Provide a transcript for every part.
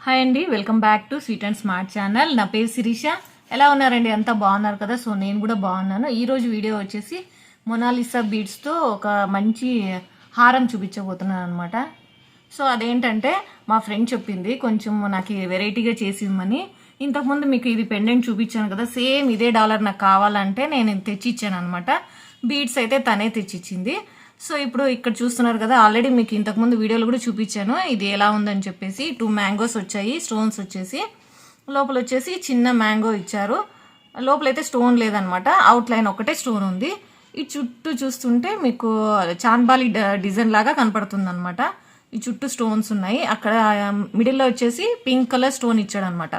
Hi అండి, welcome back to sweet and smart channel. నా పేరు శిరీష. ఎలా ఉన్నారండి? అంతా బాగున్నారు కదా? సో నేను కూడా బాగున్నాను. ఈరోజు వీడియో వచ్చేసి మొనాలిసా బీడ్స్తో ఒక మంచి హారం చూపించబోతున్నాను అనమాట. సో అదేంటంటే మా ఫ్రెండ్ చెప్పింది కొంచెం నాకు వెరైటీగా చేసిమ్మని. ఇంతకుముందు మీకు ఇది పెండెంట్ చూపించాను కదా, సేమ్ ఇదే డాలర్ నాకు కావాలంటే నేను తెచ్చిచ్చాను అనమాట. బీడ్స్ అయితే తనే తెచ్చిచ్చింది. సో ఇప్పుడు ఇక్కడ చూస్తున్నారు కదా, ఆల్రెడీ మీకు ఇంతకుముందు వీడియోలో కూడా చూపించాను ఇది ఎలా ఉందని చెప్పేసి. 2 మ్యాంగోస్ వచ్చాయి, స్టోన్స్ వచ్చేసి లోపల వచ్చేసి చిన్న మ్యాంగో ఇచ్చారు. లోపలైతే స్టోన్ లేదనమాట, అవుట్ లైన్ ఒకటే స్టోన్ ఉంది. ఈ చుట్టూ చూస్తుంటే మీకు చాన్బాలి డిజైన్ లాగా కనపడుతుంది అనమాట. ఈ చుట్టూ స్టోన్స్ ఉన్నాయి. అక్కడ మిడిల్లో వచ్చేసి పింక్ కలర్ స్టోన్ ఇచ్చాడు అనమాట.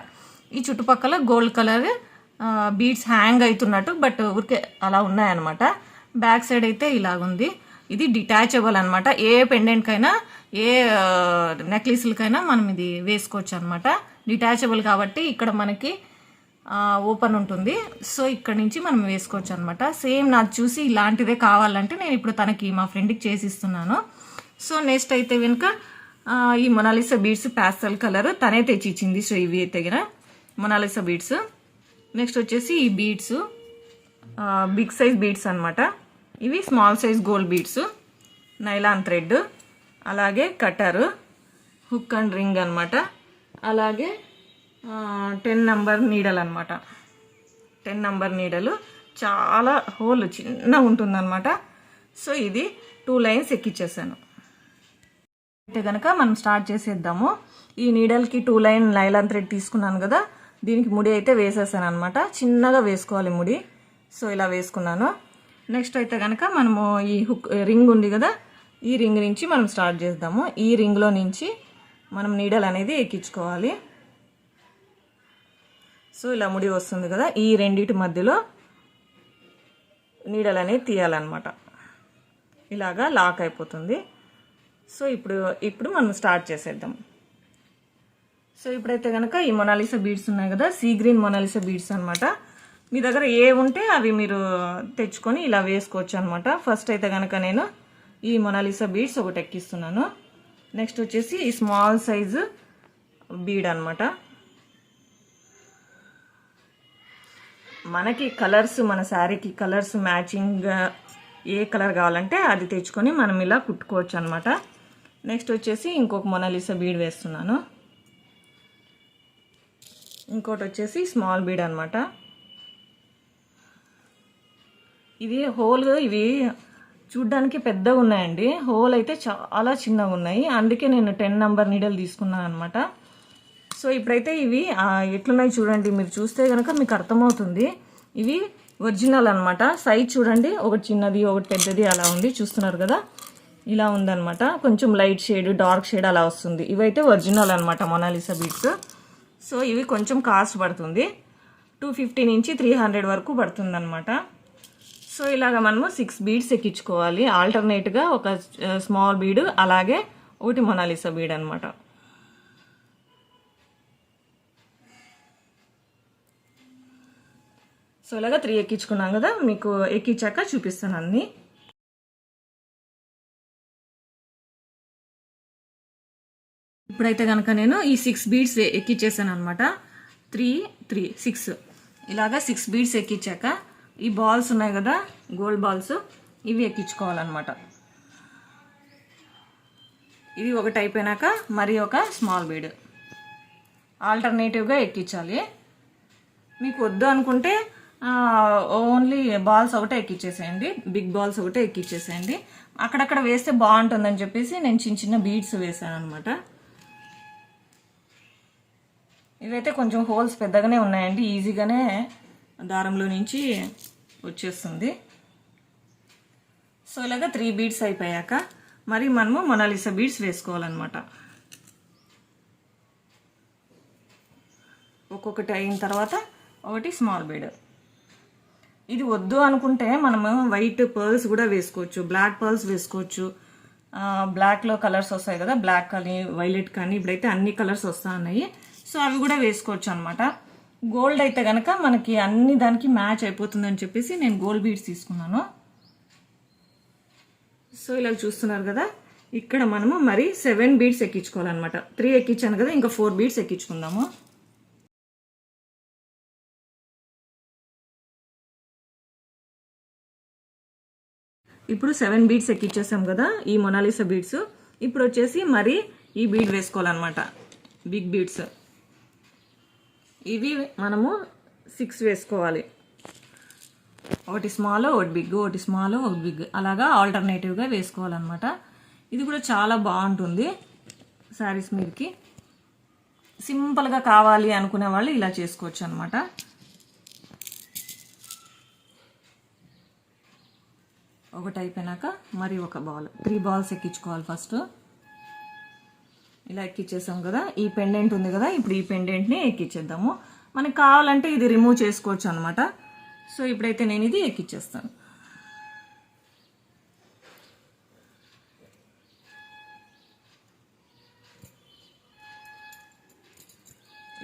ఈ చుట్టుపక్కల గోల్డ్ కలర్ బీడ్స్ హ్యాంగ్ అవుతున్నట్టు బట్ ఊరికే అలా ఉన్నాయన్నమాట. బ్యాక్ సైడ్ అయితే ఇలాగుంది. ఇది డిటాచబుల్ అనమాట. ఏ పెండెంట్కైనా ఏ నెక్లెస్లకైనా మనం ఇది వేసుకోవచ్చు అనమాట. డిటాచబుల్ కాబట్టి ఇక్కడ మనకి ఓపెన్ ఉంటుంది. సో ఇక్కడ నుంచి మనం వేసుకోవచ్చు అనమాట. సేమ్ నాకు చూసి ఇలాంటిదే కావాలంటే నేను ఇప్పుడు తనకి మా ఫ్రెండ్కి చేసిస్తున్నాను. సో నెక్స్ట్ అయితే వెనుక ఈ మొనాలిసా బీడ్స్ ప్యాస్టల్ కలర్ తనే తెచ్చి ఇచ్చింది. సో ఇవి తెగిన మొనాలిసా బీడ్స్. నెక్స్ట్ వచ్చేసి ఈ బీడ్స్ బిగ్ సైజ్ బీడ్స్ అనమాట. ఇవి small size gold beads, nylon thread, అలాగే కటర్, హుక్ అండ్ రింగ్ అనమాట. అలాగే 10 నెంబర్ నీడలు అనమాట. 10 నెంబర్ నీడలు చాలా హోల్ చిన్న ఉంటుందన్నమాట. సో ఇది 2 లైన్స్ ఎక్కిచ్చేసాను. అయితే కనుక మనం స్టార్ట్ చేసేద్దాము. ఈ నీడల్కి 2 లైన్ నైలాన్ థ్రెడ్ తీసుకున్నాను కదా, దీనికి ముడి అయితే వేసేసాను అనమాట. చిన్నగా వేసుకోవాలి ముడి. సో ఇలా వేసుకున్నాను. నెక్స్ట్ అయితే కనుక మనము ఈ హుక్ రింగ్ ఉంది కదా, ఈ రింగ్ నుంచి మనం స్టార్ట్ చేద్దాము. ఈ రింగ్లో నుంచి మనం నీడల్ అనేది ఎక్కించుకోవాలి. సో ఇలా ముడి వస్తుంది కదా, ఈ రెండిటి మధ్యలో నీడల్ అనేది తీయాలన్నమాట. ఇలాగా లాక్ అయిపోతుంది. సో ఇప్పుడు మనం స్టార్ట్ చేసేద్దాం. సో ఇప్పుడైతే కనుక ఈ మొనాలిసా బీడ్స్ ఉన్నాయి కదా, సీ గ్రీన్ మొనాలిసా బీడ్స్ అనమాట. మీ దగ్గర ఏ ఉంటే అవి మీరు తెచ్చుకొని ఇలా వేసుకోవచ్చు అనమాట. ఫస్ట్ అయితే కనుక నేను ఈ మొనాలిసా బీడ్స్ ఒకటి ఎక్కిస్తున్నాను. నెక్స్ట్ వచ్చేసి ఈ స్మాల్ సైజు బీడ్ అనమాట. మనకి కలర్స్, మన శారీకి కలర్స్ మ్యాచింగ్ ఏ కలర్ కావాలంటే అది తెచ్చుకొని మనం ఇలా కుట్టుకోవచ్చు అనమాట. నెక్స్ట్ వచ్చేసి ఇంకొక మొనాలిసా బీడ్ వేస్తున్నాను. ఇంకోటి వచ్చేసి స్మాల్ బీడ్ అనమాట. ఇది హోల్, ఇవి చూడ్డానికి పెద్దగా ఉన్నాయండి. హోల్ అయితే చాలా చిన్నగా ఉన్నాయి. అందుకే నేను 10 నెంబర్ నీడలు తీసుకున్నాను అనమాట. సో ఇప్పుడైతే ఇవి ఎట్లున్నాయి చూడండి. మీరు చూస్తే కనుక మీకు అర్థమవుతుంది. ఇవి ఒరిజినల్ అనమాట. సైజ్ చూడండి, ఒకటి చిన్నది ఒకటి పెద్దది అలా ఉంది. చూస్తున్నారు కదా, ఇలా ఉందన్నమాట. కొంచెం లైట్ షేడ్, డార్క్ షేడ్ అలా వస్తుంది. ఇవైతే ఒరిజినల్ అనమాట మొనాలిసా బీడ్స్. సో ఇవి కొంచెం కాస్ట్ పడుతుంది. 250 నుంచి 300 వరకు పడుతుంది అనమాట. సో ఇలాగ మనము 6 బీడ్స్ ఎక్కించుకోవాలి. ఆల్టర్నేట్గా ఒక స్మాల్ బీడ్, అలాగే ఒకటి మొనాలిసా బీడ్ అనమాట. సో ఇలాగా 3 ఎక్కించుకున్నాం కదా, మీకు ఎక్కించాక చూపిస్తాను అన్నీ. ఇప్పుడైతే కనుక నేను ఈ 6 బీడ్స్ ఎక్కించేసాను అనమాట. 3 3 6 ఇలాగా 6 బీడ్స్ ఎక్కించాక ఈ బాల్స్ ఉన్నాయి కదా, గోల్డ్ బాల్స్, ఇవి ఎక్కించుకోవాలన్నమాట. ఇది ఒకటి అయిపోయినాక మరి ఒక స్మాల్ బీడ్ ఆల్టర్నేటివ్గా ఎక్కించాలి. మీకు వద్దు అనుకుంటే ఓన్లీ బాల్స్ ఒకటే ఎక్కించేసేయండి, బిగ్ బాల్స్ ఒకటే ఎక్కించేసేయండి. అక్కడక్కడ వేస్తే బాగుంటుందని చెప్పేసి నేను చిన్న చిన్న బీడ్స్ వేసాను అనమాట. ఇవైతే కొంచెం హోల్స్ పెద్దగానే ఉన్నాయండి, ఈజీగానే దారంలో నుంచి వచ్చేస్తుంది. సో ఇలాగా 3 బీడ్స్ అయిపోయాక మరి మనము మొనాలిసా బీడ్స్ వేసుకోవాలన్నమాట. ఒక్కొక్కటి అయిన తర్వాత ఒకటి స్మాల్ బీడ్. ఇది వద్దు అనుకుంటే మనము వైట్ పర్ల్స్ కూడా వేసుకోవచ్చు, బ్లాక్ పర్ల్స్ వేసుకోవచ్చు. బ్లాక్లో కలర్స్ వస్తాయి కదా, బ్లాక్ కానీ వైలెట్ కానీ, ఇప్పుడైతే అన్ని కలర్స్ వస్తూ ఉన్నాయి. సో అవి కూడా వేసుకోవచ్చు అనమాట. గోల్డ్ అయితే కనుక మనకి అన్ని దానికి మ్యాచ్ అయిపోతుందని చెప్పేసి నేను గోల్డ్ బీడ్స్ తీసుకున్నాను. సో ఇలా చూస్తున్నారు కదా, ఇక్కడ మనము మరి 7 బీడ్స్ ఎక్కించుకోవాలన్నమాట. 3 ఎక్కించాను కదా, ఇంకా 4 బీడ్స్ ఎక్కించుకుందాము. ఇప్పుడు 7 బీడ్స్ ఎక్కించేసాం కదా ఈ మొనాలిసా బీడ్స్. ఇప్పుడు వచ్చేసి మరి ఈ బీడ్ వేసుకోవాలన్నమాట, బిగ్ బీడ్స్. ఇవి మనము 6 వేసుకోవాలి. ఒకటి స్మాల్, ఒకటి బిగ్, ఒకటి స్మాల్, ఒకటి బిగ్, అలాగా ఆల్టర్నేటివ్గా వేసుకోవాలన్నమాట. ఇది కూడా చాలా బాగుంటుంది శారీస్ మీదకి. సింపుల్గా కావాలి అనుకునే వాళ్ళు ఇలా చేసుకోవచ్చు అనమాట. ఒకటి అయిపోయినాక మరి ఒక బాల్, 3 బాల్స్ ఎక్కించుకోవాలి ఫస్ట్. ఇలా ఎక్కించేసాం కదా, ఈ పెండెంట్ ఉంది కదా, ఇప్పుడు ఈ పెండెంట్ని ఎక్కించేద్దాము. మనకు కావాలంటే ఇది రిమూవ్ చేసుకోవచ్చు అనమాట. సో ఇప్పుడైతే నేను ఇది ఎక్కించేస్తాను.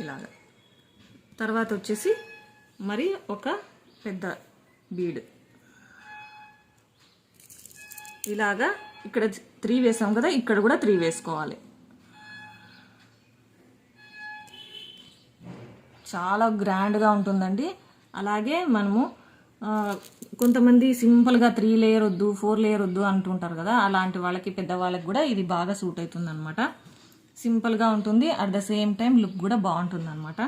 ఇలాగా. తర్వాత వచ్చేసి మరి ఒక పెద్ద బీడ్ ఇలాగా ఇక్కడ 3 వేసాం కదా, ఇక్కడ కూడా 3 వేసుకోవాలి. చాలా గ్రాండ్గా ఉంటుందండి. అలాగే మనము కొంతమంది సింపుల్గా 3 లేయర్ వద్దు, 4 లేయర్ వద్దు అంటుంటారు కదా, అలాంటి వాళ్ళకి, పెద్దవాళ్ళకి కూడా ఇది బాగా సూట్ అవుతుంది అనమాట. సింపుల్గా ఉంటుంది, at the same time look కూడా బాగుంటుంది అనమాట.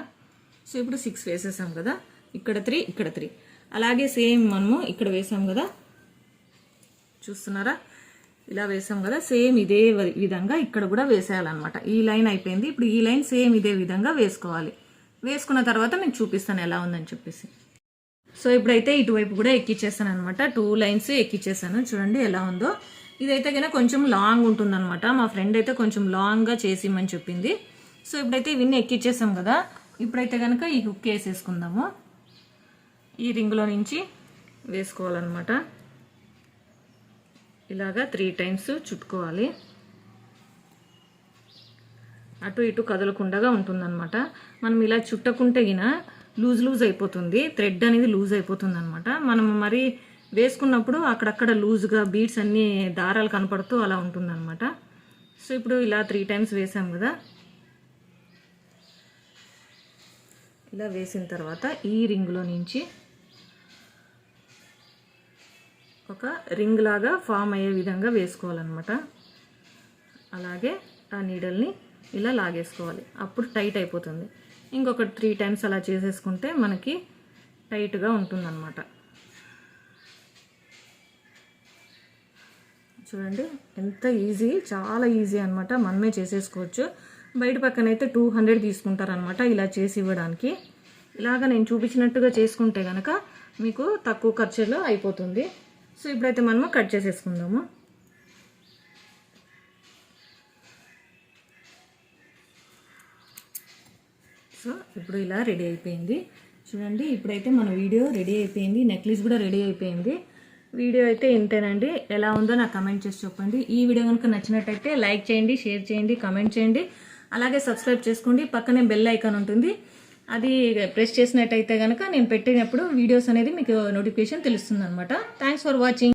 సో ఇప్పుడు 6 వేసేసాం కదా, ఇక్కడ 3, ఇక్కడ 3. అలాగే సేమ్ మనము ఇక్కడ వేసాం కదా, చూస్తున్నారా, ఇలా వేసాం కదా, సేమ్ ఇదే విధంగా ఇక్కడ కూడా వేసేయాలన్నమాట. ఈ లైన్ అయిపోయింది, ఇప్పుడు ఈ లైన్ సేమ్ ఇదే విధంగా వేసుకోవాలి. వేసుకున్న తర్వాత నేను చూపిస్తాను ఎలా ఉందని చెప్పేసి. సో ఇప్పుడైతే ఇటువైపు కూడా ఎక్కిచ్చేసాను అనమాట. 2 లైన్స్ ఎక్కిచ్చేసాను, చూడండి ఎలా ఉందో. ఇదైతే కనుక కొంచెం లాంగ్ ఉంటుందన్నమాట. మా ఫ్రెండ్ అయితే కొంచెం లాంగ్గా చేసిమని చెప్పింది. సో ఇప్పుడైతే ఇవన్నీ ఎక్కిచ్చేసాం కదా, ఇప్పుడైతే కనుక ఈ హుక్ వేసేసుకుందాము. ఈ రింగ్లో నుంచి వేసుకోవాలన్నమాట. ఇలాగా 3 టైమ్స్ చుట్టుకోవాలి. అటు ఇటు కదలకుండా ఉంటుందన్నమాట. మనం ఇలా చుట్టకుంటే గిన లూజ్ అయిపోతుంది, థ్రెడ్ అనేది లూజ్ అయిపోతుంది అనమాట. మనం మరి వేసుకున్నప్పుడు అక్కడక్కడ లూజ్గా బీడ్స్ అన్నీ దారాలు కనపడుతూ అలా ఉంటుందన్నమాట. సో ఇప్పుడు ఇలా 3 టైమ్స్ వేసాం కదా, ఇలా వేసిన తర్వాత ఈ రింగ్లో నుంచి ఒక రింగ్ లాగా ఫామ్ అయ్యే విధంగా వేసుకోవాలన్నమాట. అలాగే ఆ నీడల్ని ఇలా లాగేసుకోవాలి, అప్పుడు టైట్ అయిపోతుంది. ఇంకొక 3 టైమ్స్ అలా చేసేసుకుంటే మనకి టైట్గా ఉంటుందన్నమాట. చూడండి ఎంత ఈజీ, చాలా ఈజీ అనమాట. మనమే చేసేసుకోవచ్చు. బయట పక్కన అయితే 200 తీసుకుంటారనమాట ఇలా చేసి ఇవ్వడానికి. ఇలాగ నేను చూపించినట్టుగా చేసుకుంటే కనుక మీకు తక్కువ ఖర్చులో అయిపోతుంది. సో ఇప్పుడైతే మనము కట్ చేసేసుకుందాము. సో ఇప్పుడు ఇలా రెడీ అయిపోయింది చూడండి. ఇప్పుడైతే మన వీడియో రెడీ అయిపోయింది, నెక్లెస్ కూడా రెడీ అయిపోయింది. వీడియో అయితే ఇంతేనండి. ఎలా ఉందో నాకు కమెంట్ చేసి చెప్పండి. ఈ వీడియో కనుక నచ్చినట్టయితే లైక్ చేయండి, షేర్ చేయండి, కమెంట్ చేయండి. అలాగే సబ్స్క్రైబ్ చేసుకోండి. పక్కనే బెల్ ఐకాన్ ఉంటుంది, అది ప్రెస్ చేసినట్టయితే కనుక నేను పెట్టినప్పుడు వీడియోస్ అనేది మీకు నోటిఫికేషన్ తెలుస్తుంది అనమాట. Thanks for watching.